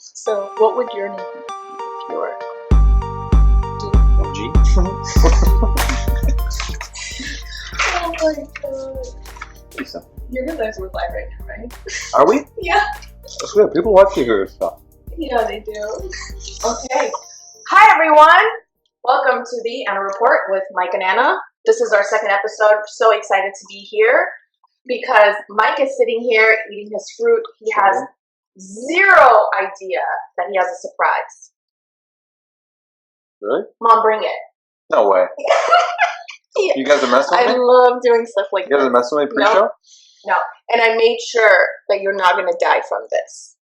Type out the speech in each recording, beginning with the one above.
So, what would your name be if you were? OG? Oh my god. Lisa. You realize we're live right now, right? Are we? Yeah. That's good. People watch you hear stuff. Yeah, they do. Okay. Hi, everyone. Welcome to the Anna Report with Mike and Anna. This is our second episode. So excited to be here because Mike is sitting here eating his fruit. He has zero idea that he has a surprise. Really? Mom, bring it. No way. Yeah. You guys are messing with I me? love doing stuff like You guys are messing with me pre-show? No. And I made sure that you're not going to die from this.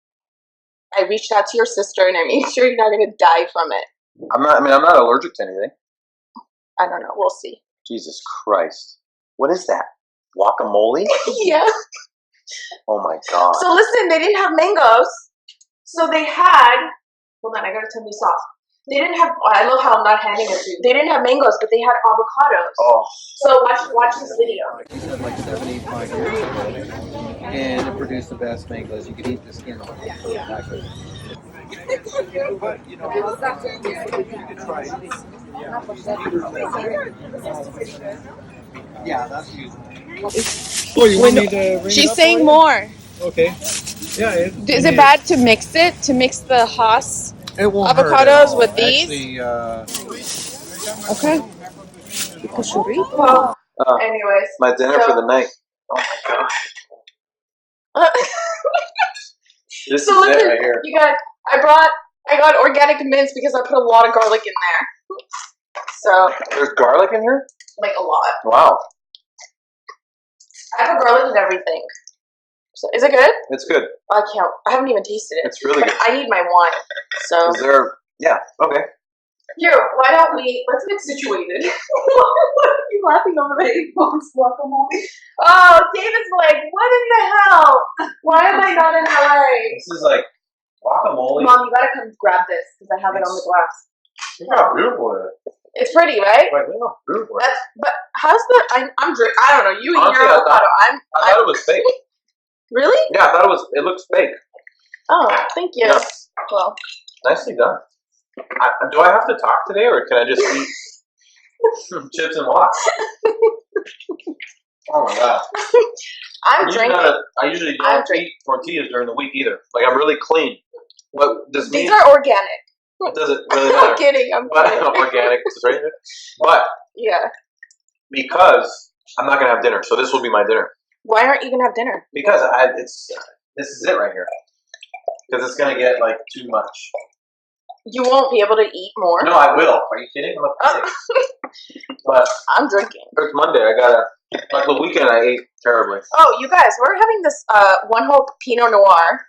I reached out to your sister and I made sure you're not going to die from it. I'm not allergic to anything. I don't know. We'll see. Jesus Christ. What is that? Guacamole? Yeah. Oh my god. So listen, they didn't have mangoes. So they had, hold on, I got to turn this off. They didn't have, I love how I'm not handing it to you. They didn't have mangoes, but they had avocados. Oh. So watch this video. He said like 75 years ago, and it produced the best mangoes. You could eat the skin off. Exactly. But you know, you could try it. Yeah, that's useful. Oh, you want me to ring She's it up saying for you? more. Okay. Yeah. Is it bad to mix it? To mix the Haas? It won't avocados hurt at all. with these? Actually, Okay. Anyways. My dinner for the night. Oh my god. This So is listen, it right here. you got, I got organic mince because I put a lot of garlic in there. So, There's garlic in here? like a lot. Wow. I put garlic in everything. So, is it good? It's good. I haven't even tasted it. It's really good. I need my wine. So, Is there... Yeah, okay. here, why don't let's get situated. What are you laughing over there? Oh, David's like, what in the hell? Why am I not in LA? This is like guacamole. Mom, you gotta come grab this because I have it on the glass. Look how beautiful it is. It's pretty, right? Like, look how beautiful it is. But how's the? I'm drink. I don't know. You eat Honestly, your avocado. I thought it was fake. Really? Yeah, I thought it looks fake. Oh, thank you. Yeah. Well, Nicely done. Do I have to talk today, or can I just eat chips and watch? Oh my god! I'm drinking. I usually don't eat tortillas during the week either. Like, I'm really clean. What this These means? are organic. It doesn't really matter. I'm kidding. I'm But kidding. organic, is right here. But Yeah. because I'm not gonna have dinner, so this will be my dinner. Why aren't you gonna have dinner? Because this is it right here. Because it's gonna get like too much. You won't be able to eat more. No, I will. Are you kidding? I'm a pig. But I'm drinking. it's Monday. Like the weekend, I ate terribly. Oh, you guys, we're having this One Hope Pinot Noir.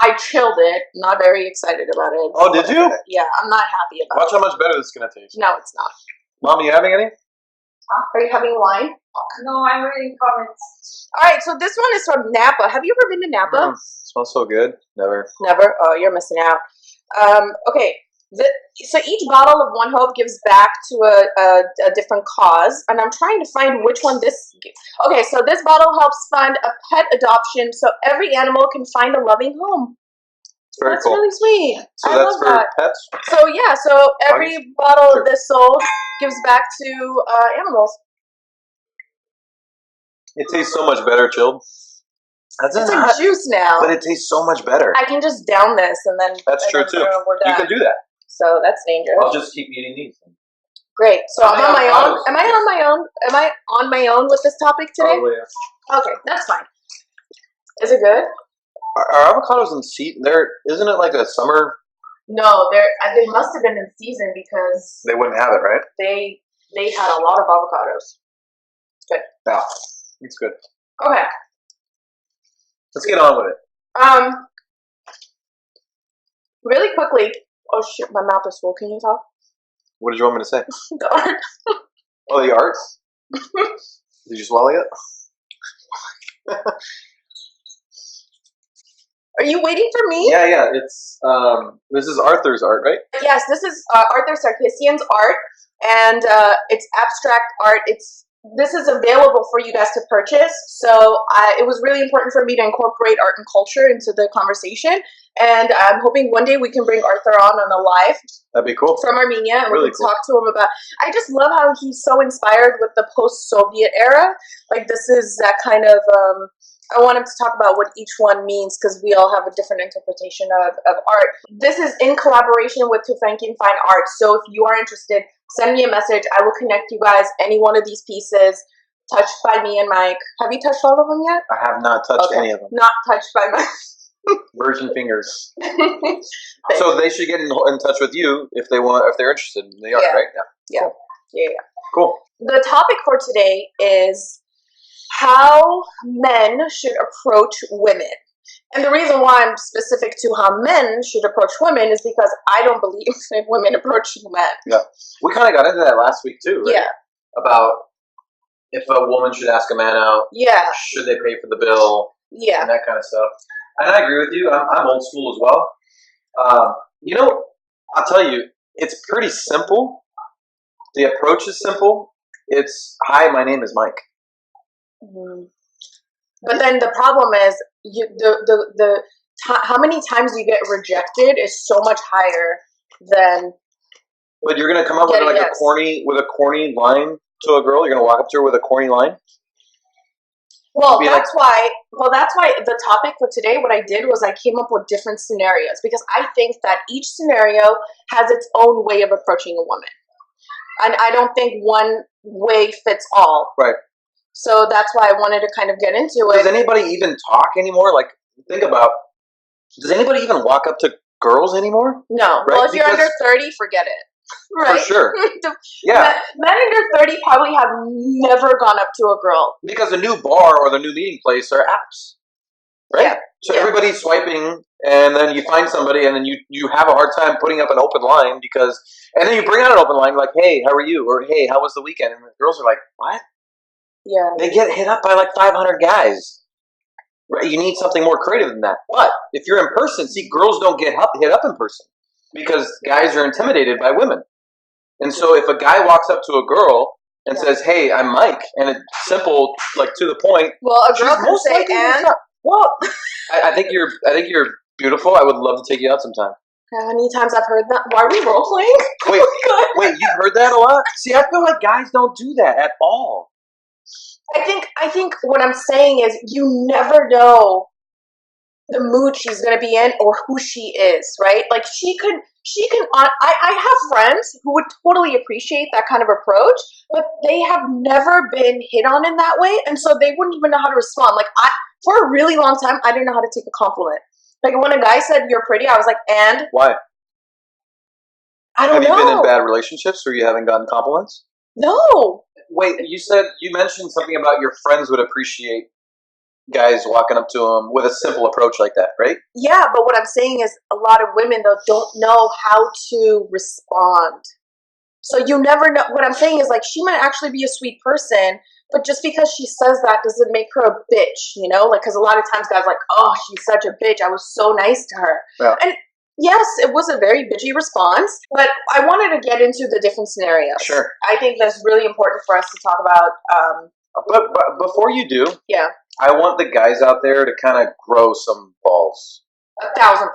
I chilled it. Not very excited about it. Oh, did you? Yeah, I'm not happy about Watch it. how much better this is gonna taste. No, it's not. Mom, you having any? Are you having wine? No, I'm reading comments. All right, so this one is from Napa. Have you ever been to Napa? Smells so good. Never. Never? Oh, you're missing out. Okay. So each bottle of One Hope gives back to a different cause, and I'm trying to find which one this. Okay, so this bottle helps fund a pet adoption, so every animal can find a loving home. It's very That's cool. really sweet. So I that's love for that. pets. So yeah, so every bottle of this sold gives back to animals. It tastes so much better chilled. That's It's not, like juice now. but it tastes so much better. I can just down this and then. That's true too. We're You done. can do that. So that's dangerous. I'll just keep eating these. Great. So I'm How on my many own. avocados? Am I on my own? Am I on my own with this topic today? Probably, yeah. Okay, that's fine. Is it good? Are avocados in season? Isn't it like a summer? No, they must have been in season because They wouldn't have it, right? they had a lot of avocados. Good. Yeah, it's good. Okay. Let's get on with it. Really quickly. Oh shit, my mouth is full. Can you talk? What did you want me to say? The art. Oh, the arts? Did you swallow it? Are you waiting for me? Yeah. It's this is Arthur's art, right? Yes, this is Arthur Sarkissian's art, and it's abstract art. It's this is available for you guys to purchase. So it was really important for me to incorporate art and culture into the conversation. And I'm hoping one day we can bring Arthur on a live. That'd be cool. From Armenia, and Really we can cool. talk to him about. I just love how he's so inspired with the post-Soviet era. Like this is that kind of. I want him to talk about what each one means because we all have a different interpretation of art. This is in collaboration with Tufenkin Fine Art. So if you are interested, send me a message. I will connect you guys. Any one of these pieces touched by me and Mike. Have you touched all of them yet? I have not touched any of them. Not touched by Mike. Virgin fingers. So they should get in touch with you if they want, if they're interested. They are, right? Yeah. Cool. Yeah. Cool. The topic for today is how men should approach women. And the reason why I'm specific to how men should approach women is because I don't believe in women approaching men. Yeah. We kind of got into that last week too, right? Yeah. About if a woman should ask a man out. Yeah. Should they pay for the bill? Yeah. And that kind of stuff. And I agree with you. I'm old school as well. I'll tell you, it's pretty simple. The approach is simple. It's, hi, my name is Mike. Mm-hmm. But then the problem is how many times you get rejected is so much higher than. But you're gonna come up with like a corny line to a girl. You're gonna walk up to her with a corny line. Well, that's why the topic for today, what I did was I came up with different scenarios because I think that each scenario has its own way of approaching a woman. And I don't think one way fits all. Right. So that's why I wanted to kind of get into it. Does anybody even talk anymore? Like, think about, does anybody even walk up to girls anymore? No. Right? Well, if you're under 30, forget it. Right? For sure. Yeah. Men under 30 probably have never gone up to a girl. Because the new bar or the new meeting place are apps. Right? Yeah. So everybody's swiping, and then you find somebody, and then you have a hard time putting up an open line because, and then you bring out an open line like, hey, how are you? Or, hey, how was the weekend? And the girls are like, what? Yeah. They get hit up by like 500 guys. Right? You need something more creative than that. But if you're in person, see, girls don't get hit up in person because guys are intimidated by women. And so if a guy walks up to a girl and says, hey, I'm Mike, and it's simple, like to the point. Well, a girl can say, and? Well, I think you're beautiful. I would love to take you out sometime. How many times I've heard that? Why are we role playing? Wait, you've heard that a lot? See, I feel like guys don't do that at all. I think what I'm saying is you never know the mood she's going to be in or who she is, right? Like I have friends who would totally appreciate that kind of approach, but they have never been hit on in that way. And so they wouldn't even know how to respond. Like for a really long time, I didn't know how to take a compliment. Like when a guy said you're pretty, I was like, and? Why? I don't know. Have you been in bad relationships where you haven't gotten compliments? No. Wait, you mentioned something about your friends would appreciate guys walking up to them with a simple approach like that, right? Yeah, but what I'm saying is a lot of women, though, don't know how to respond. So you never know. What I'm saying is, like, she might actually be a sweet person, but just because she says that doesn't make her a bitch, you know? Like, because a lot of times guys are like, oh, she's such a bitch. I was so nice to her. Yeah. And yes, it was a very bitchy response, but I wanted to get into the different scenarios. Sure. I think that's really important for us to talk about. But before you do, yeah, I want the guys out there to kind of grow some balls. 1,000%.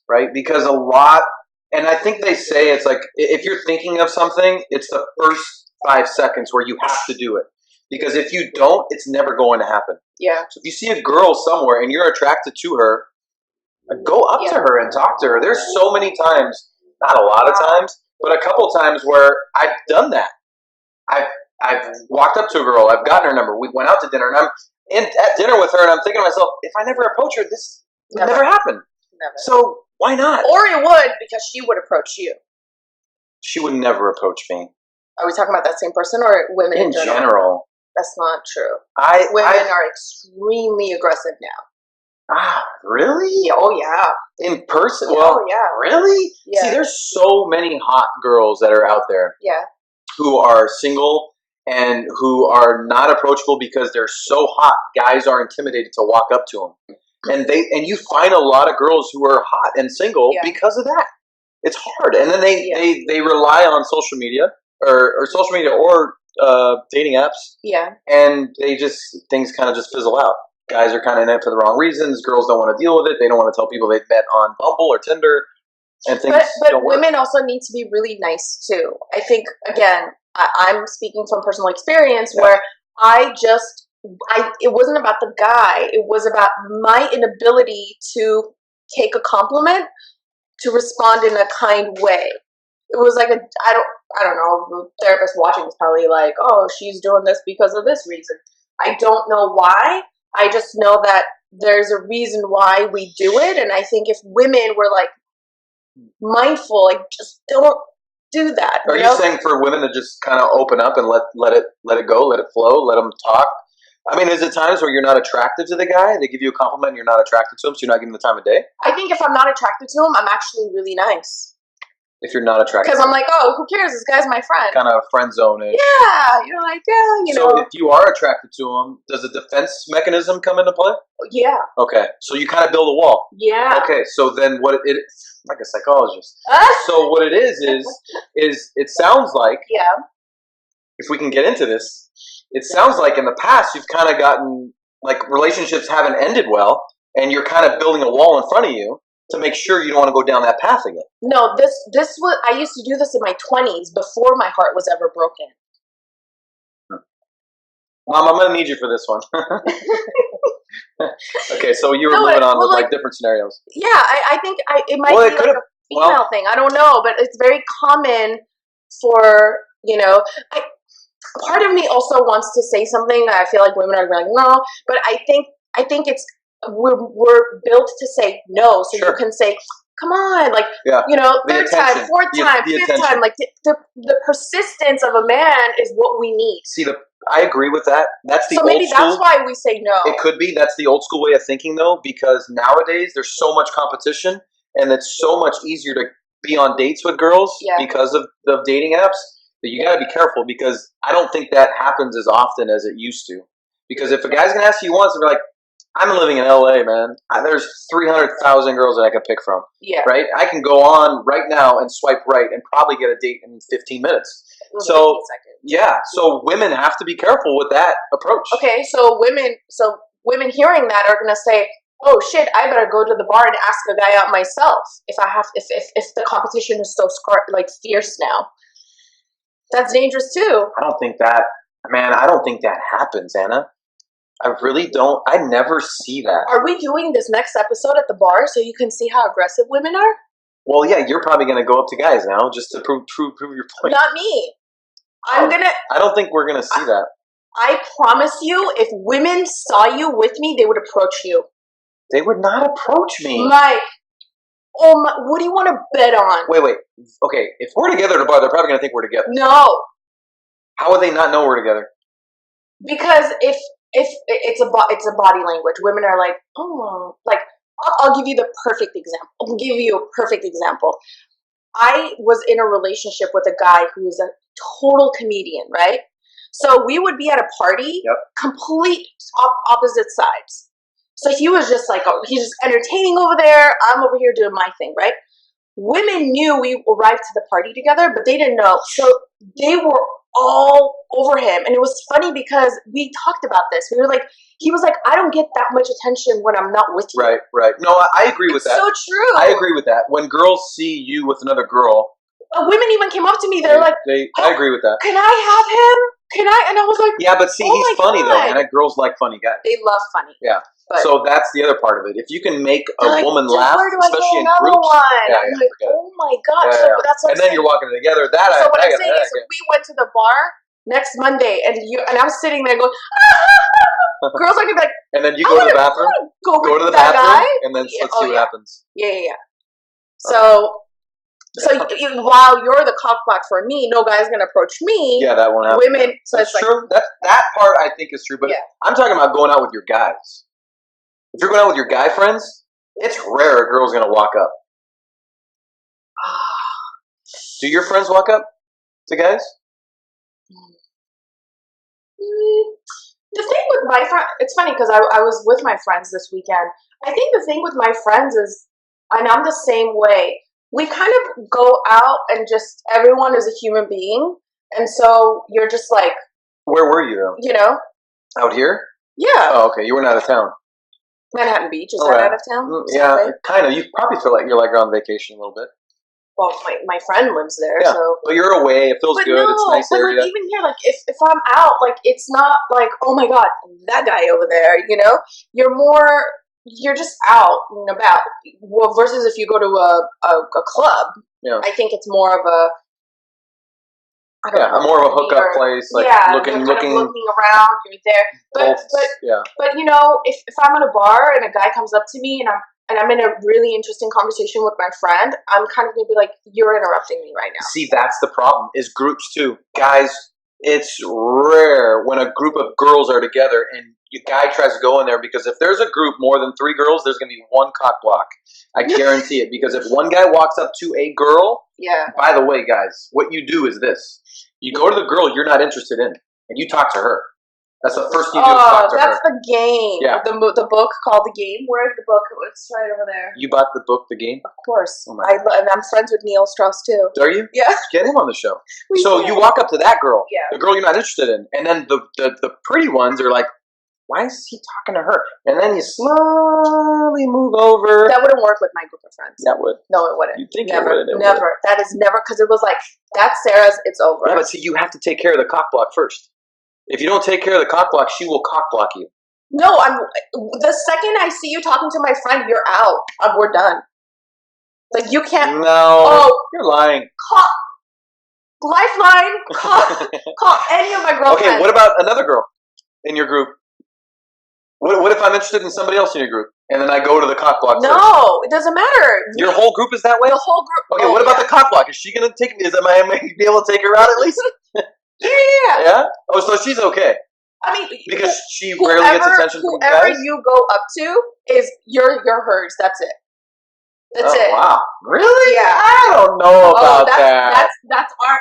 Right? Because a lot, and I think they say it's like, if you're thinking of something, it's the first 5 seconds where you have to do it. Because if you don't, it's never going to happen. Yeah. So if you see a girl somewhere and you're attracted to her, go up to her and talk to her. There's so many times, not a lot of times, but a couple times where I've done that. I've walked up to a girl. I've gotten her number. We went out to dinner, and I'm at dinner with her, and I'm thinking to myself, if I never approach her, this would never happen. Never. So why not? Or it would, because she would approach you. She would never approach me. Are we talking about that same person or women in general? That's not true. Women are extremely aggressive now. Ah, really? Yeah, oh, yeah. In person? Yeah, well, oh, yeah. Really? Yeah. See, there's so many hot girls that are out there. Yeah. Who are single and who are not approachable because they're so hot. Guys are intimidated to walk up to them. And you find a lot of girls who are hot and single because of that. It's hard. And then they rely on social media or social media or dating apps, Yeah. and things kind of just fizzle out. Guys are kind of in it for the wrong reasons. Girls don't want to deal with it. They don't want to tell people they've met on Bumble or Tinder, and things But don't work. women also need to be really nice too. I think again, I'm speaking from personal experience where it wasn't about the guy. It was about my inability to take a compliment, to respond in a kind way. It was like I don't know, the therapist watching is probably like, oh, she's doing this because of this reason. I don't know why. I just know that there's a reason why we do it. And I think if women were like mindful, like just don't do that. Are you saying for women to just kind of open up and let it go, let it flow, let them talk? I mean, is it times where you're not attracted to the guy? They give you a compliment and you're not attracted to him, so you're not giving him the time of day? I think if I'm not attracted to him, I'm actually really nice. If you're not attracted, because I'm like, oh, who cares? This guy's my friend. Kind of friend zone it. Yeah, you're like, yeah, you know. So if you are attracted to him, does a defense mechanism come into play? Yeah. Okay, so you kind of build a wall. Yeah. Okay, so then like a psychologist. So what it is it sounds like, if we can get into this, it sounds like in the past you've kind of gotten, like, relationships haven't ended well, and you're kind of building a wall in front of you to make sure you don't want to go down that path again. No, this was, I used to do this in my 20s before my heart was ever broken. Mom, I'm gonna need you for this one. Okay, so you were moving on with like different scenarios. Yeah, I think it might be like a female thing. I don't know, but it's very common for, you know, part of me also wants to say something that I feel like women are like, no, but I think it's, we're built to say no, so you can say, come on, like, you know, third time, fourth time, fifth time, like the persistence of a man is what we need. See, I agree with that. That's the so old maybe school. That's why we say no. It could be that's the old school way of thinking, though, because nowadays there's so much competition, and it's so much easier to be on dates with girls because of dating apps that you got to be careful, because I don't think that happens as often as it used to. Because if a guy's gonna ask you once, and be like, I'm living in LA, man. There's 300,000 girls that I could pick from. Yeah. Right? I can go on right now and swipe right and probably get a date in 15 minutes. So, 15 seconds. Yeah. So women have to be careful with that approach. Okay. So women hearing that are going to say, oh shit, I better go to the bar and ask a guy out myself if the competition is so fierce now. That's dangerous too. I don't think that happens, Anna. I really don't. I never see that. Are we doing this next episode at the bar so you can see how aggressive women are? Well, yeah, you're probably going to go up to guys now just to prove your point. Not me. I don't think we're going to see that. I promise you, if women saw you with me, they would approach you. They would not approach me. Mike, oh my, what do you want to bet on? Wait. Okay, if we're together at a bar, they're probably going to think we're together. No. How would they not know we're together? Because if it's a body language, women are like, oh, like, I'll give you the perfect example. I'll give you a perfect example. I was in a relationship with a guy who was a total comedian, right? So we would be at a party, complete opposite sides. So he was just like, he's just entertaining over there. I'm over here doing my thing, right? Women knew we arrived to the party together, but they didn't know. So they were all over him. And it was funny because we talked about this. We were like, he was like, I don't get that much attention when I'm not with you. Right. No, I agree with that. It's so true. I agree with that. When girls see you with another girl. Women even came up to me. They're like, I agree with that. Can I have him? Can I? And I was like, yeah, but see, he's funny though. And girls like funny guys. They love funny. Yeah. But so that's the other part of it. If you can make a woman laugh, especially in groups, I'm like, oh my gosh. Yeah. So that's what and then you're walking together. So what I'm saying is, we went to the bar next Monday, and I'm sitting there going, girls are gonna be like, and then you go to the bathroom, go to the bathroom, and then let's see what happens. Yeah. So while you're the cockblock for me, no guy's gonna approach me. Yeah, that won't happen. Women, so that's true. That part I think is true, but I'm talking about going out with your guys. If you're going out with your guy friends, it's rare a girl's gonna walk up. Do your friends walk up to guys? The thing with my friend, it's funny because I was with my friends this weekend. I think the thing with my friends is, and I'm the same way, we kind of go out and just, everyone is a human being, And so you're just like, Where were you though? you know, Out here? yeah. Oh, okay. You weren't out of town. Manhattan Beach, is Okay. that out of town? Yeah, South Bay? kind of. You probably feel like you're like on vacation a little bit. Well, my friend lives there, Yeah. so. But you're away. It feels But good. no, It's a nice but area. like even here, like if I'm out, like it's not like, oh my god, that guy over there, you know? You're just out and about. Well, versus if you go to a club, Yeah. I think it's more of a, I don't know, more of a hookup place. Like looking you're kind of looking around, you're there. But yeah. But you know, if I'm at a bar and a guy comes up to me and I'm in a really interesting conversation with my friend, I'm kind of gonna be like, you're interrupting me right now. See, that's the problem. Is groups too, guys. It's rare when a group of girls are together and a guy tries to go in there, because if there's a group more than 3 girls, there's going to be one cock block. I guarantee it. Because if one guy walks up to a girl, Yeah. by the way, guys, what you do is this: you go to the girl you're not interested in, and you talk to her. That's the first thing you do is talk to her. That's the game. Yeah. The book called The Game. Where's the book? It's right over there. You bought the book, The Game? Of course. Oh my And I'm friends with Neil Strauss too. Are you? Yeah. Get him on the show. We So can. you walk up to that girl, Yeah. the girl you're not interested in, and then the pretty ones are like, why is he talking to her? And then you slowly move over. That wouldn't work with my group of friends. That would. No, it wouldn't. You'd think never, it would. It never. would. That is never, because it was like, that's Sarah's, it's over. Yeah, but see, you have to take care of the cock block first. If you don't take care of the cock block, she will cock block you. No, the second I see you talking to my friend, you're out. We're done. Like, you can't. No, you're lying. Lifeline, call any of my girlfriends. Okay, what about another girl in your group? What if I'm interested in somebody else in your group, and then I go to the cock block first? No, it doesn't matter. Your whole group is that way? The whole group. Okay, what about the cock block? Is she going to take me? Am I be able to take her out at least? Yeah. Yeah? Oh, so she's okay. I mean, Because she rarely gets attention from whoever guys? you go up to is you're hers. That's it. That's it. Wow. Really? Yeah. I don't know about that. That's our.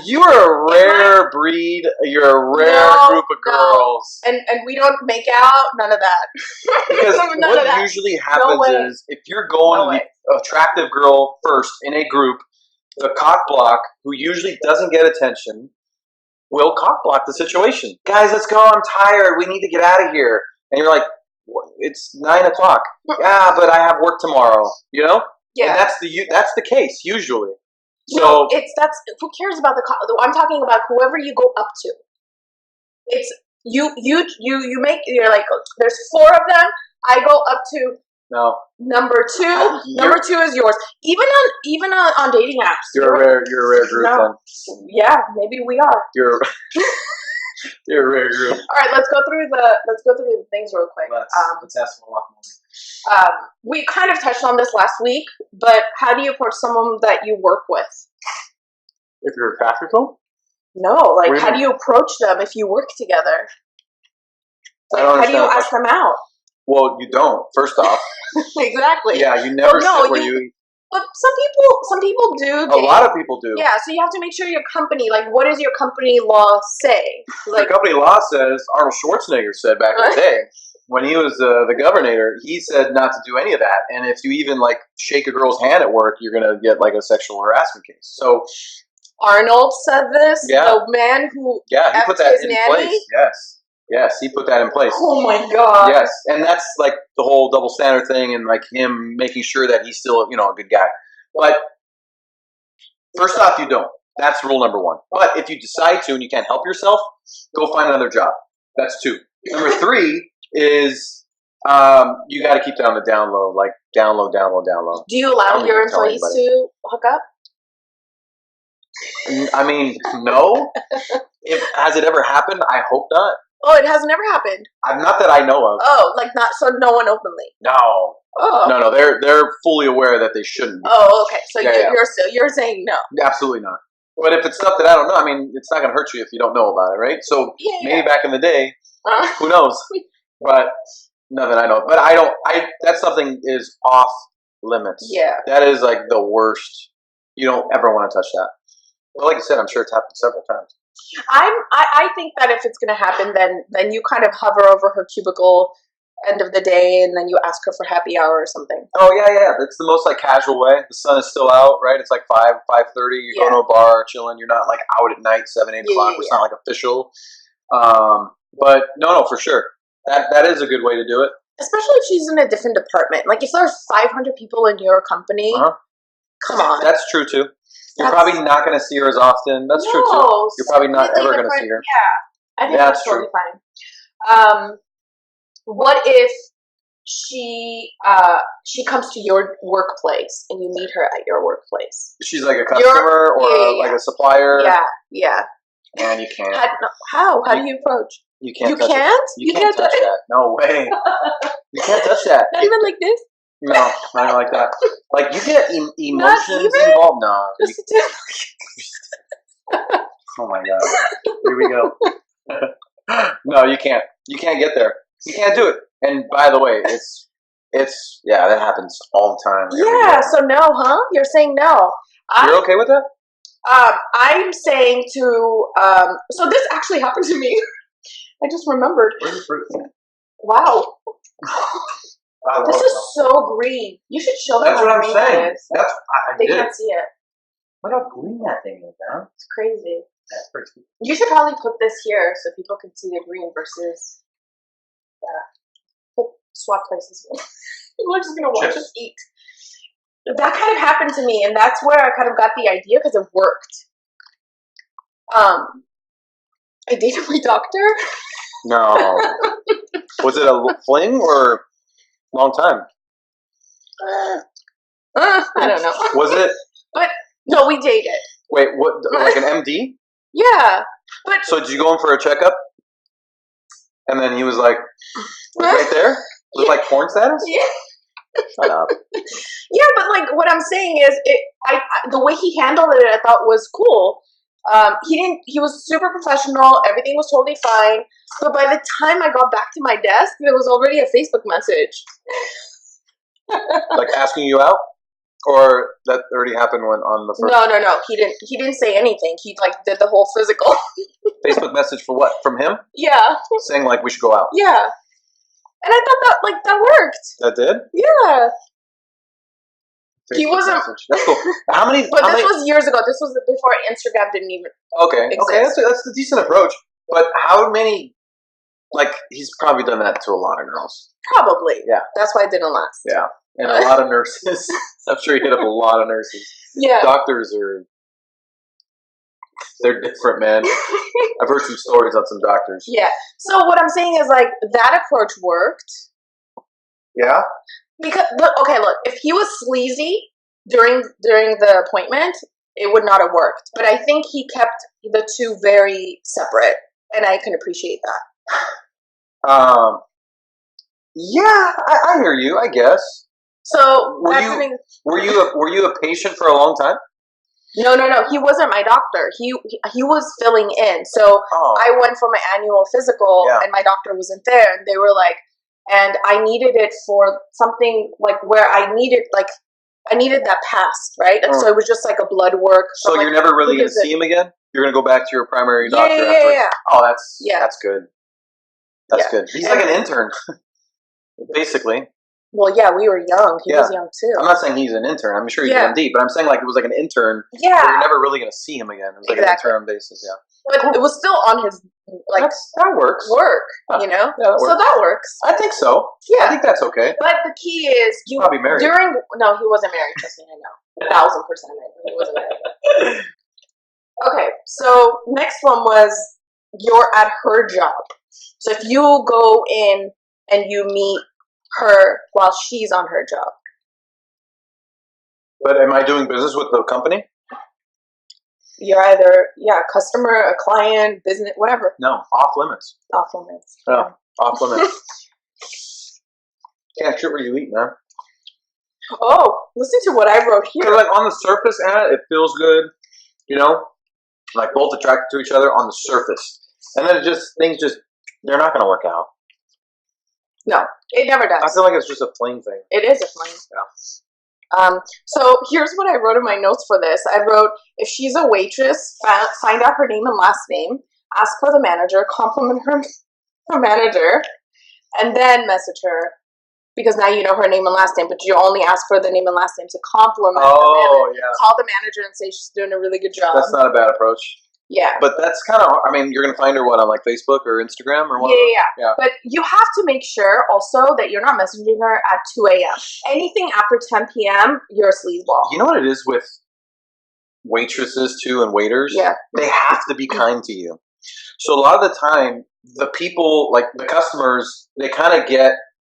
You're a rare breed. You're a rare group of girls. And we don't make out. None of that. Because None of what that. usually happens is if you're going to the attractive girl first in a group, the cock block, who usually doesn't get attention, will cock block the situation. Guys, let's go. I'm tired. We need to get out of here. And you're like, it's 9 o'clock. Yeah, but I have work tomorrow. You know? Yeah. And that's the case usually. So no, that's who cares about I'm talking about whoever you go up to. It's you make, you're like, there's 4 of them. I go up to number 2. Number 2 is yours. Even on dating apps. You're a rare group then. Yeah, maybe we are. You're a rare group. All right, let's go through the things real quick. Let's ask for guacamole. We kind of touched on this last week, but how do you approach someone that you work with? If you're practical? No, like how do you approach them if you work together? Like, how do you ask them out? Well, you don't. First off, exactly. Yeah, you never sit where you. But some people do. A lot of people do. Yeah, so you have to make sure your company, like, what does your company law say? Like, the company law says, Arnold Schwarzenegger said back in the day, when he was the governor, he said not to do any of that. And if you even like shake a girl's hand at work, you're gonna get like a sexual harassment case. So Arnold said this. Yeah. The man who he put that in nanny? place. Yes, he put that in place. Oh my god. Yes, and that's like the whole double standard thing, and like him making sure that he's still, a good guy. But first off, you don't. That's rule number 1. But if you decide to and you can't help yourself, go find another job. That's 2. Number 3 is you got to keep that on the down low, like down low. Do you allow your employees to hook up? I mean, no. Has it ever happened? I hope not. Oh, it has never happened. Not that I know of. Oh, like not so no one openly. No. Oh. No, they're fully aware that they shouldn't be. Oh, okay. So you're saying no. Absolutely not. But if it's stuff that I don't know, I mean, it's not going to hurt you if you don't know about it, right? So maybe back in the day, who knows? But not that I know. But that something is off limits. Yeah. That is like the worst. You don't ever want to touch that. Well, like I said, I'm sure it's happened several times. I think that if it's going to happen, then you kind of hover over her cubicle end of the day, and then you ask her for happy hour or something. Oh yeah. It's the most like casual way. The sun is still out, right? It's like 5:30. You're going to a bar, chilling. You're not like out at night, 7, 8 o'clock. It's not like official. But no, for sure. That is a good way to do it. Especially if she's in a different department. Like if there's 500 people in your company, come on. That's true too. You're probably not going to see her as often. That's true too. You're probably not ever going to see her. Yeah, I think that's totally fine. What if she comes to your workplace and you meet her at your workplace? She's like a customer like a supplier. Yeah. And you can't. How do you approach? You can't. You can't touch that. No way. You can't touch that. Not even like this. No, not even like that. Like you get emotions involved. No. Oh my god. Here we go. No, you can't. You can't get there. You can't do it. And by the way, it's that happens all the time. Yeah. So no, huh? You're saying no. You're okay with that? I'm saying to so this actually happened to me. I just remembered. Where's the fruit? Wow. This is so green. You should show them. That's what I'm saying. They can't see it. Look how green that thing is, man. It's crazy. That's pretty cool. You should probably put this here so people can see the green versus that. Swap places. People are just gonna watch us eat. That kind of happened to me, and that's where I kind of got the idea because it worked. I dated my doctor. No. Was it a fling or long time? I don't know. Was it? But no, we dated. Wait, what? Like an MD? Yeah, but so did you go in for a checkup? And then he was like, right there? Was it like porn status? Yeah. Shut up. Yeah, but like what I'm saying is, the way he handled it, I thought was cool. He was super professional. Everything was totally fine. But by the time I got back to my desk, there was already a Facebook message. Like asking you out? Or that already happened when on the first? No. He didn't say anything. He like did the whole physical. Facebook message for what? From him? Yeah. Saying like we should go out. Yeah. And I thought that worked. That did? Yeah. Facebook he wasn't. Message. That's cool. How many? But this was years ago. This was before Instagram didn't even. Okay. That's a decent approach. But how many? Like he's probably done that to a lot of girls. Probably. Yeah. That's why it didn't last. Yeah. And a lot of nurses. I'm sure he hit up a lot of nurses. Yeah. Doctors they're different, man. I've heard some stories on some doctors. Yeah. So what I'm saying is like that approach worked. Yeah. Because look, if he was sleazy during the appointment, it would not have worked. But I think he kept the two very separate, and I can appreciate that. Yeah, I hear you. I guess. So were you a patient for a long time? No. He wasn't my doctor. He was filling in. So I went for my annual physical, and my doctor wasn't there, and they were like, and I needed it for something like where I needed that passed, right? And so it was just like a blood work. So you're never really going to see him again? You're going to go back to your primary doctor afterwards? Yeah. Oh, that's good. That's good. He's like an intern, basically. Well, yeah, we were young. He was young too. I'm not saying he's an intern. I'm sure he's an MD, but I'm saying like it was like an intern. Yeah. You're never really going to see him again. It was like an interim basis, yeah. But it was still on his that works. You know? Yeah, so that works. I think so. Yeah. I think that's okay. But the key is probably married. No, he wasn't married, trust me, I know. 1,000% he wasn't married. Okay, so next one was you're at her job. So if you go in and you meet her while she's on her job. But am I doing business with the company? You're either a customer, a client, business, whatever. No, off limits. Off limits. No, off limits. Can't shit where you eat, man. Oh, listen to what I wrote here. Like on the surface, Anna, it feels good, you know, like both attracted to each other on the surface, and then things they're not going to work out. No, it never does. I feel like it's just a fling thing. It is a fling. Yeah. So here's what I wrote in my notes for this. I wrote, if she's a waitress, find out her name and last name, ask for the manager, compliment her the manager, and then message her. Because now you know her name and last name, but you only ask for the name and last name to compliment the manager. Yeah. Call the manager and say she's doing a really good job. That's not a bad approach. Yeah. But that's kind of, I mean, you're going to find her, on like Facebook or Instagram or what? Yeah. But you have to make sure also that you're not messaging her at 2 a.m. Anything after 10 p.m., you're a sleazeball. You know what it is with waitresses, too, and waiters? Yeah. They have to be kind to you. So a lot of the time, the people, like the customers, they kind of get,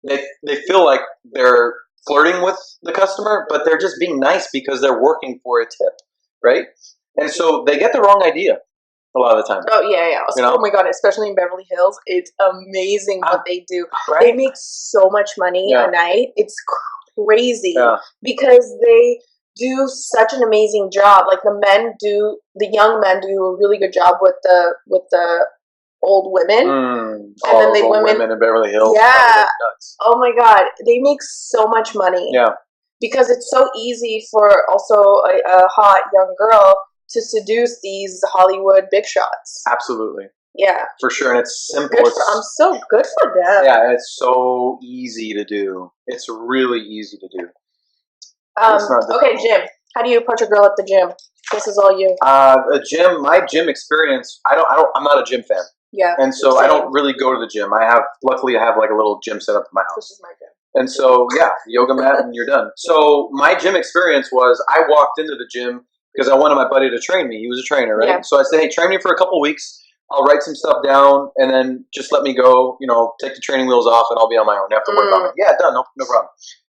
they feel like they're flirting with the customer, but they're just being nice because they're working for a tip, right? And so they get the wrong idea a lot of the time. Oh, yeah. You know? Oh, my God. Especially in Beverly Hills. It's amazing what they do. Right? They make so much money a night. It's crazy because they do such an amazing job. Like the young men do a really good job with the old women. And then the women in Beverly Hills. Yeah. Oh my God. They make so much money. Yeah. Because it's so easy for also a hot young girl to seduce these Hollywood big shots. Absolutely. Yeah. For sure. And it's simple. I'm so good for them. Yeah. And it's so easy to do. It's really easy to do. Okay, gym. How do you approach a girl at the gym? This is all you. My gym experience, I'm not a gym fan. Yeah. And so I don't really go to the gym. Luckily I have like a little gym set up in my house. This is my gym. And so, yoga mat and you're done. So my gym experience was I walked into the gym because I wanted my buddy to train me. He was a trainer, right? Yeah. So I said, hey, train me for a couple of weeks. I'll write some stuff down and then just let me go, take the training wheels off and I'll be on my own. You have to work on it. Yeah, done. No problem.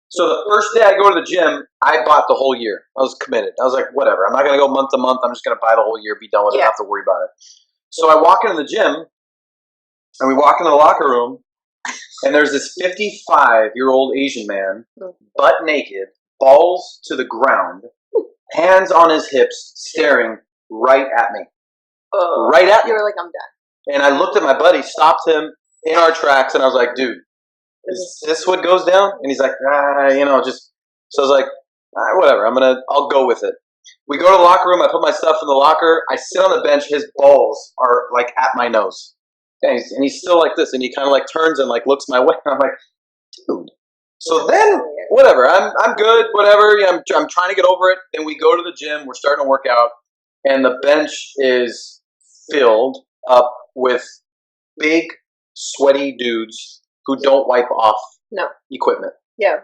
So the first day I go to the gym, I bought the whole year. I was committed. I was like, whatever. I'm not going to go month to month. I'm just going to buy the whole year, be done with it, not have to worry about it. So I walk into the gym and we walk into the locker room. And there's this 55-year-old Asian man, butt naked, balls to the ground, hands on his hips, staring right at me. Right at me. You're like, I'm done. And I looked at my buddy, stopped him in our tracks, and I was like, dude, is this what goes down? And he's like, just... So I was like, whatever, I'll go with it. We go to the locker room, I put my stuff in the locker, I sit on the bench, his balls are like at my nose. And he's still like this, and he kind of like turns and like looks my way. And I'm like, dude. So then, whatever. I'm good. Whatever. Yeah, I'm trying to get over it. Then we go to the gym. We're starting to work out, and the bench is filled up with big, sweaty dudes who don't wipe off equipment. Yeah.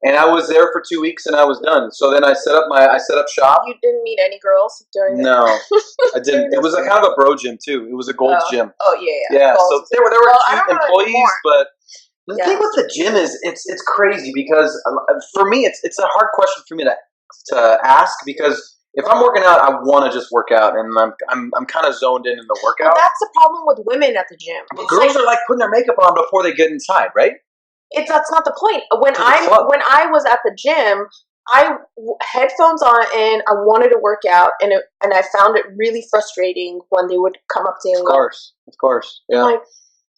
And I was there for 2 weeks, and I was done. So then I set up shop. You didn't meet any girls during that? No, I didn't. It was a kind of a bro gym too. It was a Gold's gym. Oh yeah. Yeah. So there were cute employees, but the Yeah. thing with the gym is it's crazy because for me it's a hard question for me to ask because if I'm working out, I want to just work out, and I'm kind of zoned in the workout. Well, that's the problem with women at the gym. But girls are like putting their makeup on before they get inside, right? That's not the point. When I was at the gym, I headphones on and I wanted to work out, and I found it really frustrating when they would come up to you. Of course, yeah. Like,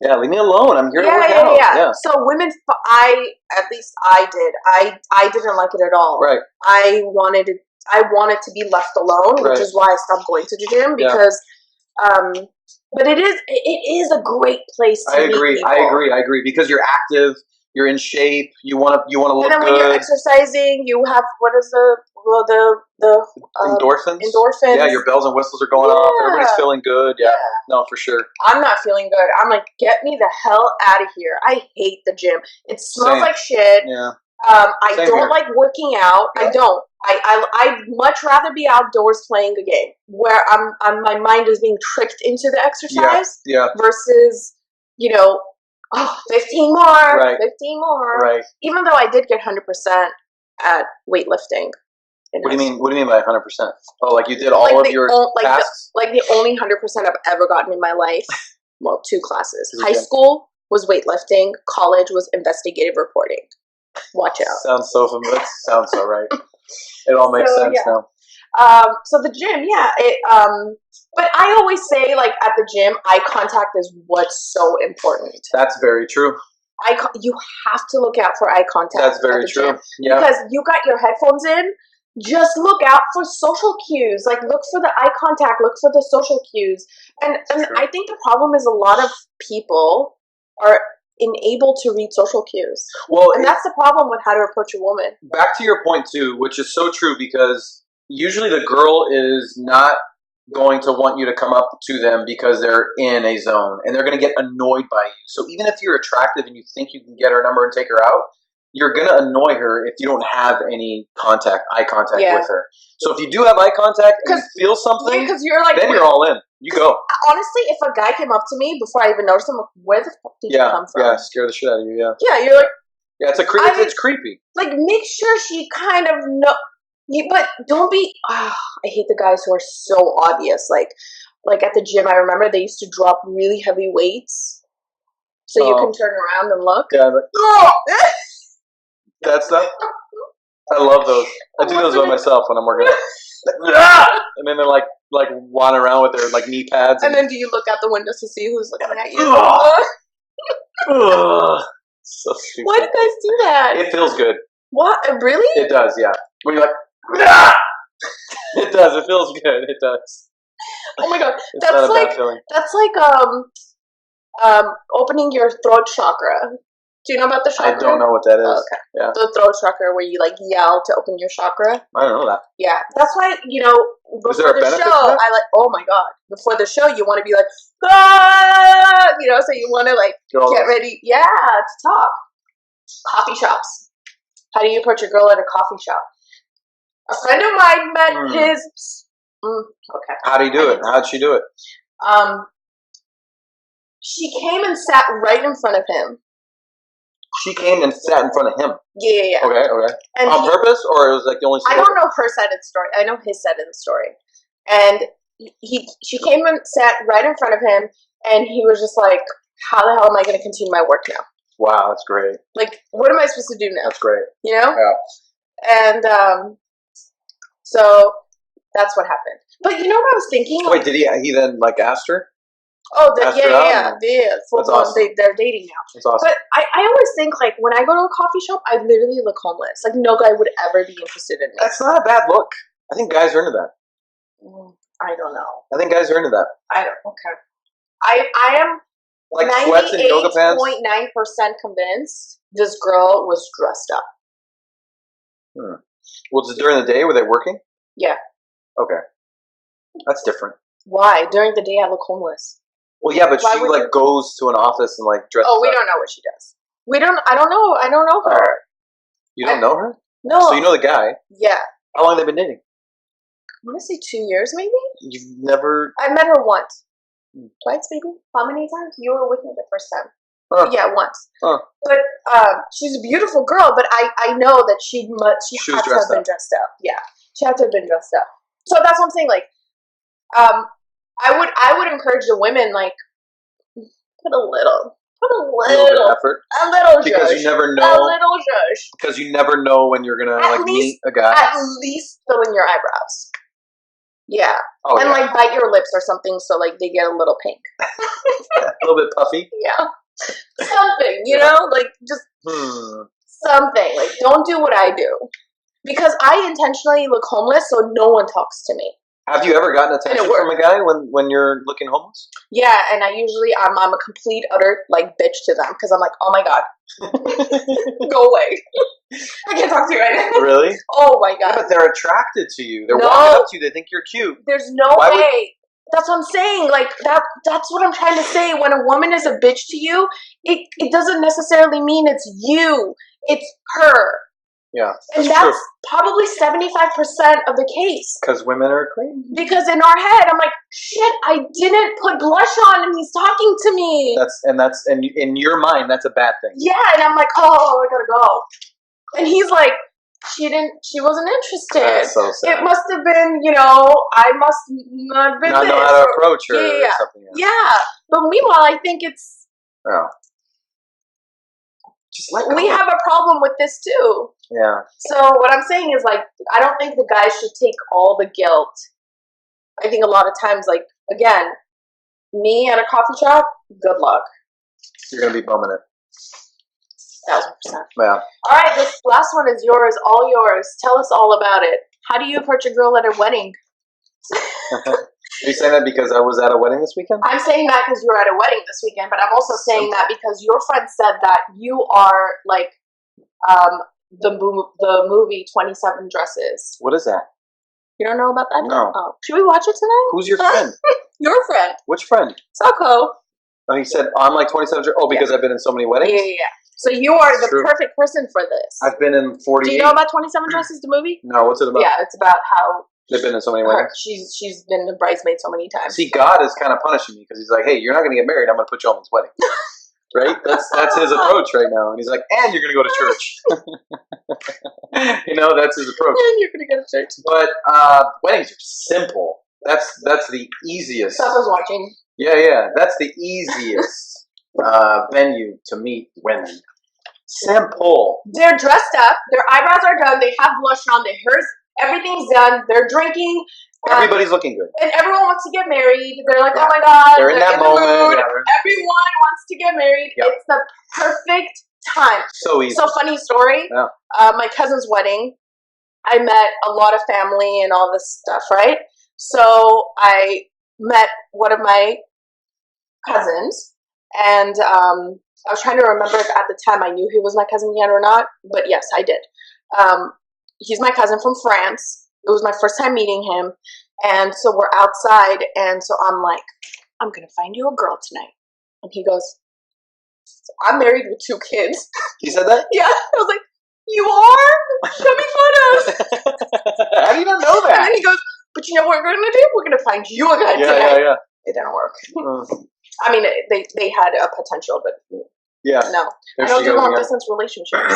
yeah, leave me alone. I'm here to work out. Yeah. So women, I didn't like it at all. Right. I wanted to be left alone, which is why I stopped going to the gym because, but it is a great place to meet people. I agree because you're active. You're in shape. You want to look good. And then when you're exercising, you have the endorphins. Endorphins. Yeah, your bells and whistles are going off. Everybody's feeling good. Yeah. No, for sure. I'm not feeling good. I'm like, get me the hell out of here. I hate the gym. It smells like shit. Yeah. I don't like working out. Yeah. I don't. I'd much rather be outdoors playing a game where my mind is being tricked into the exercise. Yeah. Versus, 15 more, right. 15 more. Right. Even though I did get 100% at weightlifting. What do you mean? What do you mean by 100%? Oh, like you did all of your tasks? The only 100% I've ever gotten in my life. Well, 2 classes. High school was weightlifting. College was investigative reporting. Watch out. Sounds so familiar. That sounds so right. It all makes sense now. So the gym, but I always say, like, at the gym, eye contact is what's so important. That's very true. You have to look out for eye contact. That's very true. Yeah. Because you got your headphones in, just look out for social cues. Like, look for the eye contact, look for the social cues. And I think the problem is a lot of people are unable to read social cues. Well, And that's the problem with how to approach a woman. back to your point too, which is so true, because usually the girl is not going to want you to come up to them because they're in a zone, and they're going to get annoyed by you. So even if you're attractive and you think you can get her number and take her out, you're going to annoy her if you don't have any eye contact with her. So if you do have eye contact and you feel something, because you're like, then you're all in. You go. Honestly, if a guy came up to me before I even noticed him, like, where the fuck did you come from? Yeah, scare the shit out of you. Yeah. Yeah, you're like, Yeah, it's creepy. like, make sure she kind of but don't be. I hate the guys who are so obvious. Like at the gym, I remember they used to drop really heavy weights, so you can turn around and look. Yeah. That's not. I love those. I do those by myself when I'm working out. And then they're like wandering around with their like knee pads. And then do you look out the windows to see who's looking at you? So stupid. Why do guys do that? It feels good. What? Really? It does, yeah. When you're like, it does. It feels good. It does. Oh my god, It's not a bad feeling. that's like opening your throat chakra. Do you know about the chakra? I don't know what that is. Oh, okay. Yeah. The throat chakra, where you like yell to open your chakra. I don't know that. Yeah, that's why Is there before a the benefit show, to that? oh my god, before the show, you want to be like, ah! So you want to like get ready, to talk. Coffee shops. How do you approach a girl at a coffee shop? A friend of mine met his. Okay. How do you do it? How'd she do it? She came and sat right in front of him. She came and sat in front of him. Yeah. Okay. And on purpose, or it was like the only. I don't know her side of the story. I know his side of the story. And she came and sat right in front of him, and he was just like, "How the hell am I going to continue my work now? Wow, that's great. Like, what am I supposed to do now? That's great. Yeah. And so that's what happened. But you know what I was thinking? Wait, did he then like asked her? Oh, Asked her out? yeah. That's awesome. They're dating now. That's awesome. But I always think, like, when I go to a coffee shop, I literally look homeless. Like, no guy would ever be interested in me. That's not a bad look. I think guys are into that. I don't know. I think guys are into that. Okay. I am like sweats and yoga pants. 98.9% convinced this girl was dressed up. Was it during the day? Were they working? Yeah. Okay. That's different. Why? During the day, I look homeless. Well, yeah, but she like goes to an office and like dresses. Oh, we don't know what she does. I don't know. I don't know her. You don't know her? No. So you know the guy? Yeah. How long have they been dating? I want to say 2 years, maybe. You've never. I met her once, twice, maybe. How many times? You were with me the first time. Yeah, once. But she's a beautiful girl. But I know that she had to have been dressed up. Yeah, she had to have been dressed up. So that's what I'm saying. Like, I would encourage the women, like, put a little effort, a little because zhuzh, you never know. a little zhuzh. Because you never know when you're gonna meet a guy. At least fill in your eyebrows. Yeah. Oh, and like bite your lips or something so like they get a little pink. A little bit puffy. Yeah. Something, you know, like just something. Like don't do what I do. Because I intentionally look homeless so no one talks to me. Have you ever gotten attention from a guy when you're looking homeless? Yeah, and I usually I'm a complete utter like bitch to them because I'm like, oh my god, go away. I can't talk to you right now. Really? Oh my god. Yeah, but they're attracted to you. They're walking up to you. They think you're cute. There's no way. That's what I'm saying. Like that's what I'm trying to say. When a woman is a bitch to you, it doesn't necessarily mean it's you. It's her. Yeah, and that's probably 75% of the case. Because women are crazy. Because in our head, I'm like, shit, I didn't put blush on, and he's talking to me. That's in your mind, that's a bad thing. Yeah, and I'm like, oh, I gotta go. And he's like, she wasn't interested. That's so sad. It must have been, I must not have been not know how to approach her or something. Yeah, but meanwhile, I think it's. Oh. Just let go. We have a problem with this too. Yeah. So what I'm saying is like, I don't think the guys should take all the guilt. I think a lot of times, like, again, me at a coffee shop, good luck. You're going to be bumming it. 1000%. Yeah. All right, this last one is yours, all yours. Tell us all about it. How do you approach a girl at a wedding? Are you saying that because I was at a wedding this weekend? I'm saying that because you were at a wedding this weekend, but I'm also saying that because your friend said that you are like the movie 27 Dresses. What is that? You don't know about that? No. Oh. Should we watch it tonight? Who's your friend? Your friend. Which friend? Sako. Oh, he said, I'm like 27. Oh, because I've been in so many weddings? Yeah. So you are the True. perfect person for this. I've been in 48. Do you know about 27 Dresses, the movie? No, what's it about? Yeah, it's about how They've been in so many weddings. she's been a bridesmaid so many times. See, God is kind of punishing me because he's like, hey, you're not going to get married. I'm going to put you on this wedding. Right? That's his approach right now. And he's like, and you're going to go to church. That's his approach. And you're going to go to church. But weddings are simple. That's the easiest. Sako's watching. Yeah. That's the easiest venue to meet women. Simple. They're dressed up. Their eyebrows are done. They have blush on. Their hair's everything's done. They're drinking. Everybody's looking good. And everyone wants to get married. They're like, oh my God. They're in that moment. Mood. Yeah, everyone wants to get married. Yep. It's the perfect time. So easy. So funny story. Yeah. My cousin's wedding. I met a lot of family and all this stuff, right? So I met one of my cousins, and I was trying to remember if at the time I knew he was my cousin yet or not, but yes, I did. He's my cousin from France. It was my first time meeting him, and so we're outside, and so I'm like, I'm gonna find you a girl tonight, and he goes, I'm married with 2 kids. He said that? Yeah, I was like, you are? Show me photos. How do you not know that? And then he goes, but you know what we're gonna do? We're gonna find you a guy tonight. Yeah. It didn't work. I mean, they had a potential, but yeah. no. There I don't she do goes long again. distance relationships.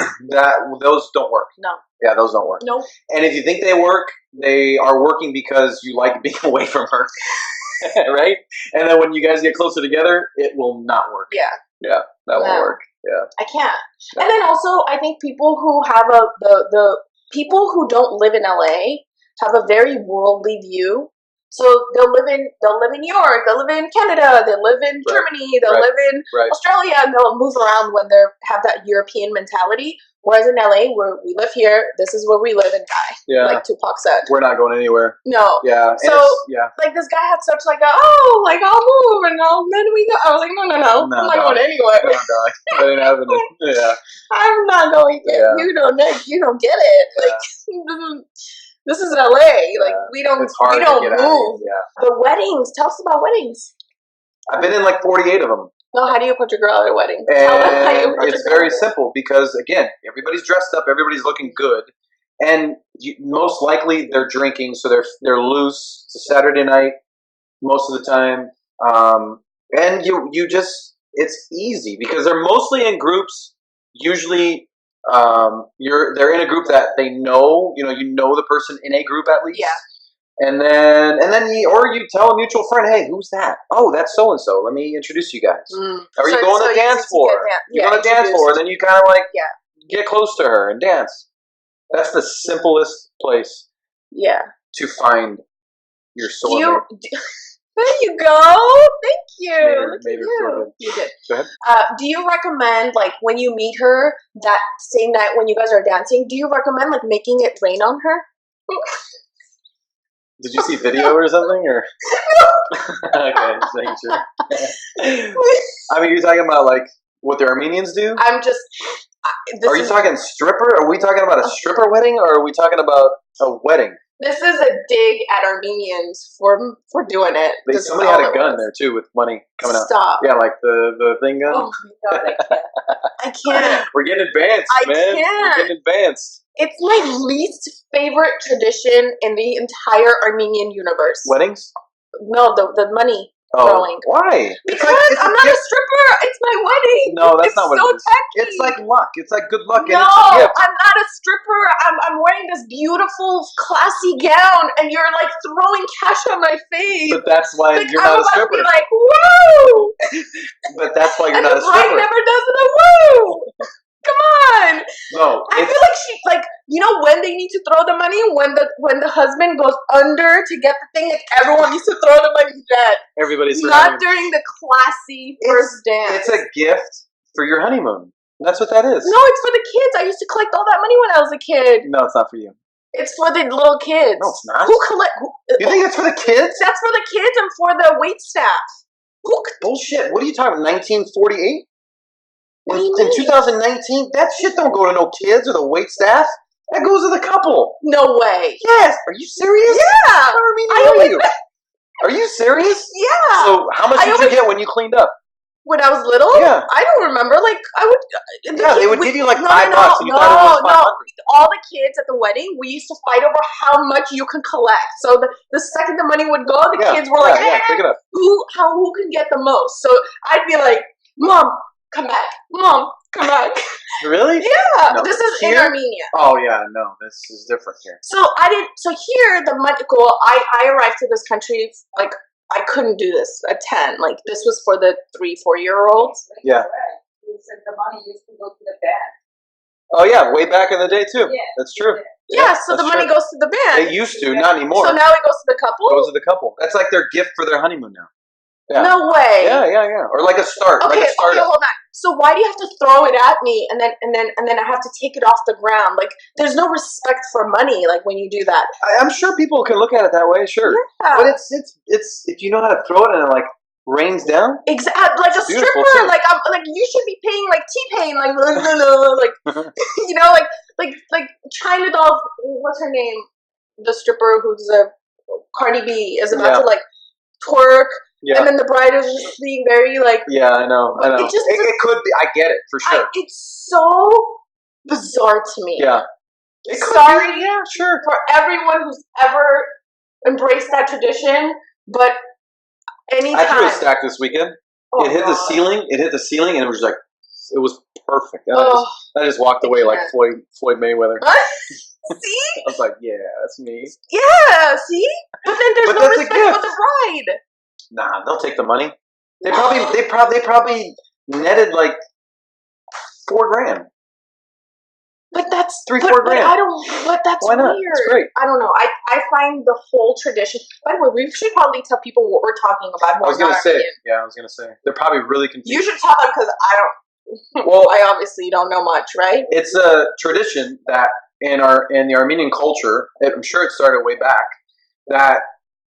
Those don't work. No. Yeah, those don't work. No. And if you think they work, they are working because you like being away from her. Right? And then when you guys get closer together, it will not work. Yeah. Yeah, that won't work. Yeah. I can't. No. And then also, I think people who have the people who don't live in LA have a very worldly view. So they'll live in New York, they'll live in Canada, they'll live in Germany, they'll live in Australia, and they'll move around when they have that European mentality. Whereas in LA, where we live here, this is where we live and die. Yeah. Like Tupac said. We're not going anywhere. No. Yeah. So like this guy had such like I'll move and then we go. I was like, no. I'm not going anywhere. No, dog. That ain't happening. Yeah. I'm not going. Yeah. You don't get it. Yeah. Like this is LA. Like we don't move. Yeah. The weddings. Tell us about weddings. I've been in like 48 of them. No, how do you approach a girl at a wedding? And it's very simple because again, everybody's dressed up, everybody's looking good, and most likely they're drinking, so they're loose. It's a Saturday night most of the time, and you just it's easy because they're mostly in groups. Usually, they're in a group that they know. You know the person in a group at least. Yeah. And then you tell a mutual friend, hey, who's that? Oh, that's so and so. Let me introduce you guys. Or you go on the dance floor. You go on the dance floor, and then you kind of like get close to her and dance. That's the simplest place. Yeah. To find your soulmate. There you go. Thank you. Maybe you did. Go ahead. Do you recommend, like, when you meet her that same night when you guys are dancing, do you recommend, like, making it rain on her? Did you see video or something? Or okay, just making sure. I mean, you're talking about, like, what the Armenians do? I'm just... Are you talking stripper? Are we talking about a stripper wedding, or are we talking about a wedding? This is a dig at Armenians for doing it. Somebody had a gun there too with money coming out. Stop. Yeah, like the thing gun. Oh my God, I can't. We're getting advanced, man. Can't. We're getting advanced. It's my least favorite tradition in the entire Armenian universe. Weddings? No, the money throwing. Why? Because I'm not a stripper. It's my wedding. No, that's not what it is. Tacky. It's like luck. It's like good luck. No, and it's a gift. I'm not a stripper. I'm wearing this beautiful, classy gown, and you're like throwing cash on my face. But that's why like, you're not a stripper. I'm about to be like, woo! But that's why you're and not a stripper. The bride never does the woo. Come on. No, I feel like she when they need to throw the money, when the husband goes under to get the thing, like everyone needs to throw the money then. Everybody's not during the classy first dance. It's a gift for your honeymoon. That's what that is. No, it's for the kids. I used to collect all that money when I was a kid. No, it's not for you. It's for the little kids. No, it's not. Who collect? You think it's for the kids? That's for the kids and for the wait staff. Bullshit. What are you talking about? 1948? What do you In mean? 2019? That shit don't go to no kids or the wait staff. That goes to the couple. No way. Yes. Are you serious? Yeah. I mean, are you serious? Yeah. So how much did you get when you cleaned up? When I was little, Yeah. I don't remember. Like I would. Yeah, they would give you like $5, and you no, thought it was no. 500. All the kids at the wedding, we used to fight over how much you can collect. So the second the money would go, the kids were like, pick it up. who can get the most? So I'd be like, Mom, come back. Mom, come back. Really? Yeah. No. This is in Here? Armenia. Oh yeah, no, this is different here. So So here the money. Well, I arrived to this country like. I couldn't do this at 10. Like, this was for the 3-4-year-olds. Yeah. You said the money used to go to the band. Oh yeah, way back in the day too. Yeah. That's true. Yeah, so the that's money true. goes to the band. It used to, not anymore. So now it goes to the couple? It goes to the couple. That's like their gift for their honeymoon now. Yeah. No way. Yeah. Or like a start. Okay, like a startup. okay, hold on. So why do you have to throw it at me and then I have to take it off the ground? Like, there's no respect for money. Like when you do that. I'm sure people can look at it that way. Sure, Yeah. but it's if you know how to throw it and it like rains down. Exactly, like a beautiful, stripper. too. Like I'm like you should be paying like T-Pain, like like you know, like China Doll. What's her name? The stripper who's a Cardi B is about to like twerk. Yeah. And then the bride is just being very like. Yeah, I know. It could be. I get it for sure. It's so bizarre to me. Yeah. Sorry, yeah, sure. for everyone who's ever embraced that tradition, but anytime. I threw a stack this weekend. Oh, it hit the God. ceiling. It hit the ceiling, and it was like it was perfect. And Oh, I just walked away like can't. Floyd Mayweather. see? I was like, yeah, that's me. Yeah, see? But then there's But no that's a respect gift. for the bride. Nah, they'll take the money. They probably netted like $4,000. But that's 3-4 but grand. I don't. But that's Why not? weird. It's great. I don't know. I find the whole tradition. By the way, we should probably tell people what we're talking about. I was gonna say they're probably really confused. You should tell them because I don't. Well, I obviously don't know much, right? it's a tradition that in the Armenian culture, I'm sure it started way back, that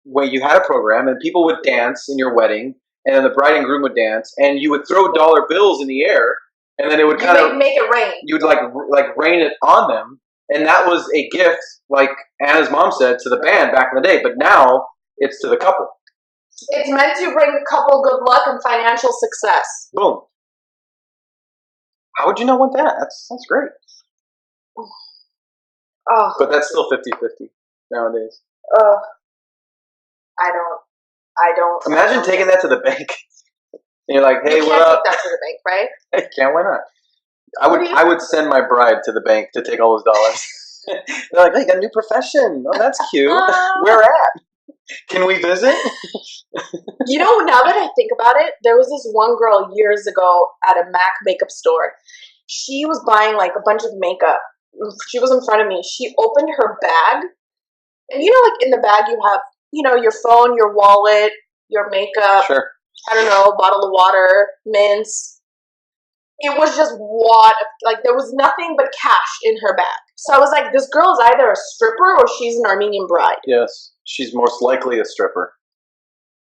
when you had a program and people would dance in your wedding, and then the bride and groom would dance, and you would throw dollar bills in the air, and then it would kind of make it rain. you would like rain it on them, and that was a gift, like Anna's mom said, to the band back in the day. But now it's to the couple. It's meant to bring the couple good luck and financial success. Boom. How would you not want that? That's great. Oh, But that's still 50-50 nowadays. I don't. Imagine taking that to the bank. And you're like, hey, you what can't up? take that to the bank, right? Hey, can't, why not? What do you- I would send my bride to the bank to take all those dollars. They're like, hey, you got a new profession. Oh, that's cute. Where at? Can we visit? You know, now that I think about it, there was this one girl years ago at a MAC makeup store. She was buying like a bunch of makeup. She was in front of me. She opened her bag. And you know, like in the bag you have, you know, your phone, your wallet, your makeup. Sure. I don't know, bottle of water, mints. It was just like there was nothing but cash in her bag. So I was like, this girl is either a stripper or she's an Armenian bride. Yes. She's most likely a stripper.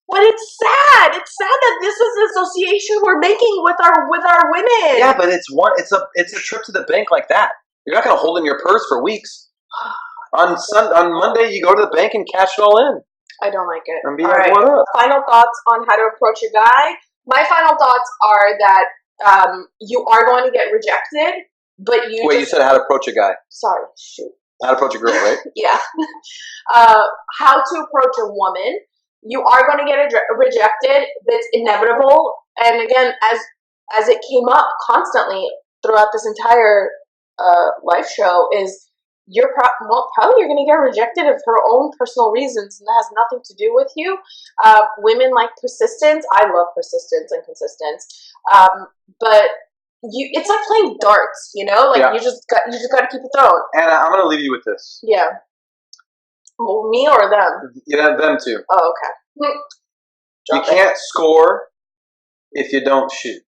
But it's sad. It's sad that this is the association we're making with our women. Yeah, but it's a trip to the bank like that. You're not going to hold in your purse for weeks. On Monday, you go to the bank and cash it all in. I don't like it. And be All like, right. what up? Final thoughts on how to approach a guy. My final thoughts are that you are going to get rejected, but You said how to approach a guy. Sorry, shoot. How to approach a girl, right? Yeah. How to approach a woman. You are going to get rejected. That's inevitable. And again, as it came up constantly throughout this entire live show, is probably you're going to get rejected of her own personal reasons, and that has nothing to do with you. Women like persistence. I love persistence and consistence. But it's like playing darts, you know? Like you just got to keep it throwing. Anna, I'm going to leave you with this. Yeah. Well, me or them? Yeah, them too. Oh, okay. You can't score if you don't shoot.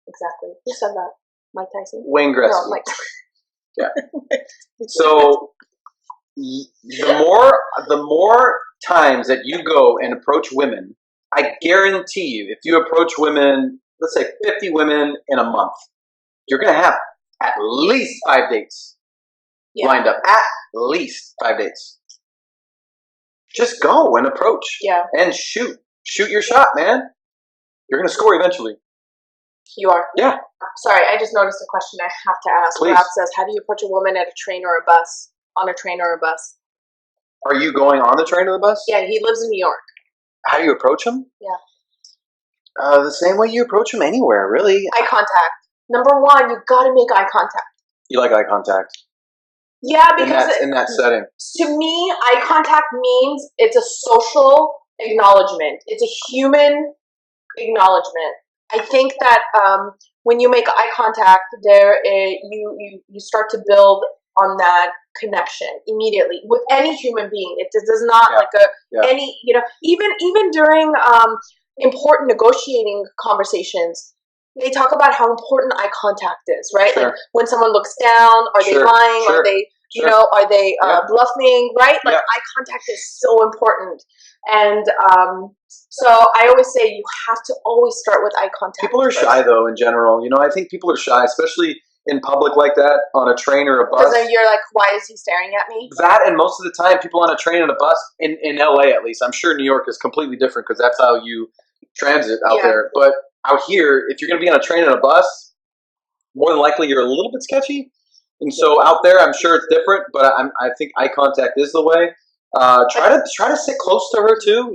Exactly. Who said that? Mike Tyson? Wayne Gretzky. No, Mike. Yeah. So the more times that you go and approach women, I guarantee you, if you approach women, let's say 50 women in a month, you're going to have at least 5 dates lined up. At least 5 dates. Just go and approach. Yeah. And shoot. Shoot your shot, man. You're going to score eventually. You are. Yeah. Sorry, I just noticed a question I have to ask. Please. Ralph says, how do you approach a woman at a train or a bus? On a train or a bus? Are you going on the train or the bus? Yeah, he lives in New York. How do you approach them? Yeah. The same way you approach them anywhere, really. Eye contact. Number one, you gotta make eye contact. You like eye contact? Yeah, because in that setting. To me, eye contact means it's a social acknowledgement. It's a human acknowledgement. I think that when you make eye contact, you start to build on that connection immediately with any human being. It does not any, even during important negotiating conversations, they talk about how important eye contact is, right? Sure. Like when someone looks down, are they lying? Sure. Are they, are they bluffing, right? Like eye contact is so important. And so I always say you have to always start with eye contact. People are shy, though, in general. I think people are shy, especially in public like that, on a train or a bus. Because then you're like, why is he staring at me? That, and most of the time, people on a train and a bus, in LA at least, I'm sure New York is completely different because that's how you transit out there. But out here, if you're going to be on a train and a bus, more than likely you're a little bit sketchy. And so out there, I'm sure it's different, but I think eye contact is the way. Try to sit close to her too.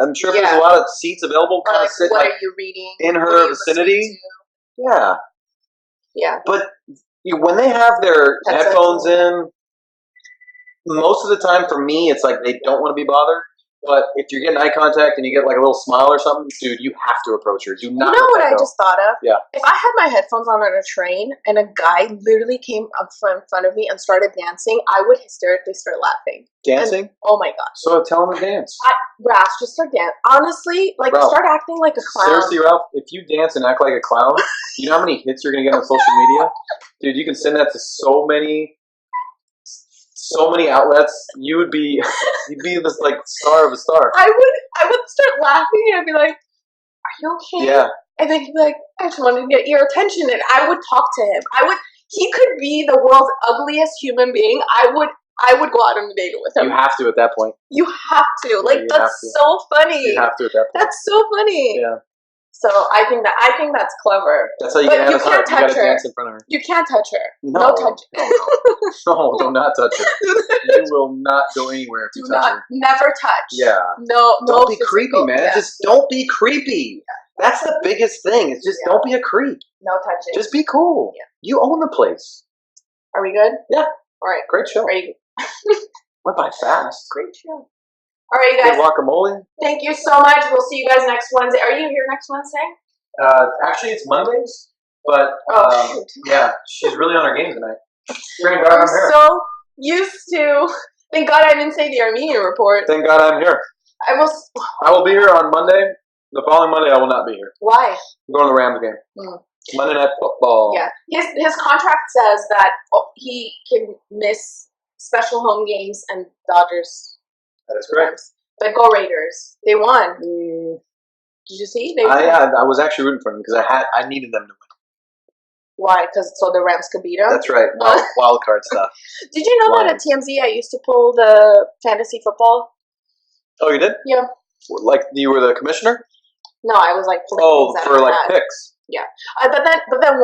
I'm sure if there's a lot of seats available, kind of sit what are you reading in her vicinity. Yeah. Yeah. But when they have their headphones in, most of the time for me, it's like they don't want to be bothered. But if you're getting eye contact and you get like a little smile or something, dude, you have to approach her. Do not. You know what I just thought of? Yeah. If I had my headphones on a train and a guy literally came up in front of me and started dancing, I would hysterically start laughing. Dancing? Oh my gosh. So tell him to dance. Ralph, just start dancing. Honestly, Ralph, start acting like a clown. Seriously, Ralph, if you dance and act like a clown, you know how many hits you're going to get on social media? Dude, you can send that to so many outlets. You'd be this like star of a star. I would start laughing and I'd be like, are you okay? Yeah. And then he'd be like, I just wanted to get your attention. And I would talk to him. He could be the world's ugliest human being. I would go out on a date with him. You have to at that point. You have to. That's so funny. You have to at that point. That's so funny. Yeah. So I think that's clever. That's how you get Anna's heart. You gotta dance in front of her. You can't touch her. No touch. No, do not touch her. You will not go anywhere if you touch her. Never touch. Yeah. No. Don't be creepy, man. Yeah. Just don't be creepy. That's the biggest thing. It's just don't be a creep. No touching. Just be cool. Yeah. You own the place. Are we good? Yeah. All right. Great show. Went by fast. Great show. All right, you guys. Good guacamole. Thank you so much. We'll see you guys next Wednesday. Are you here next Wednesday? Actually, it's Mondays, but shoot. Yeah, she's really on her game tonight. I'm so used to. Thank God I didn't say the Armenian report. Thank God I'm here. I will be here on Monday. The following Monday, I will not be here. Why? I'm going to the Rams game. Monday Night Football. Yeah, his contract says that he can miss special home games and Dodgers. That is correct. But go Raiders. They won. Did you see? I was actually rooting for them because I needed them to win. Why? Because so the Rams could beat them? That's right. Wild card stuff. Did you know that at TMZ I used to pull the fantasy football? Oh, you did? Yeah. Like you were the commissioner? No, I was like for like picks. Yeah. But then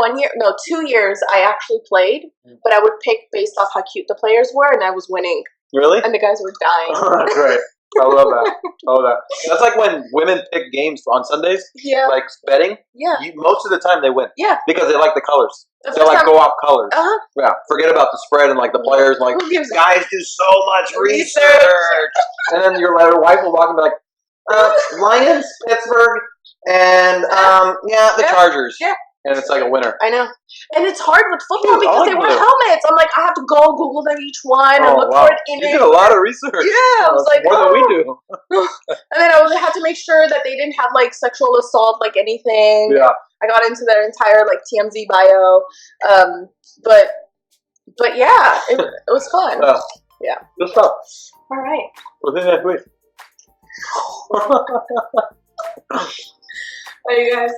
2 years I actually played, but I would pick based off how cute the players were, and I was winning. Really? And the guys were dying. That's right. I love that. That's like when women pick games on Sundays. Yeah. Like betting. Yeah. Most of the time they win. Yeah. Because they like the colors. They go off colors. Uh-huh. Yeah. Forget about the spread and like the players. Like guys do so much research. And then your wife will walk and be like, Lions, Pittsburgh, and the Chargers. Yeah. And it's like a winner. I know. And it's hard with football because they wear helmets. I'm like, I have to go Google them each one and look for it in it. You did a lot of research. Yeah. I was like, more than we do. And then I had to make sure that they didn't have like sexual assault, like anything. Yeah. I got into their entire like TMZ bio. But yeah, it was fun. Yeah. Good stuff. All right. We'll see you next week. Bye, you guys.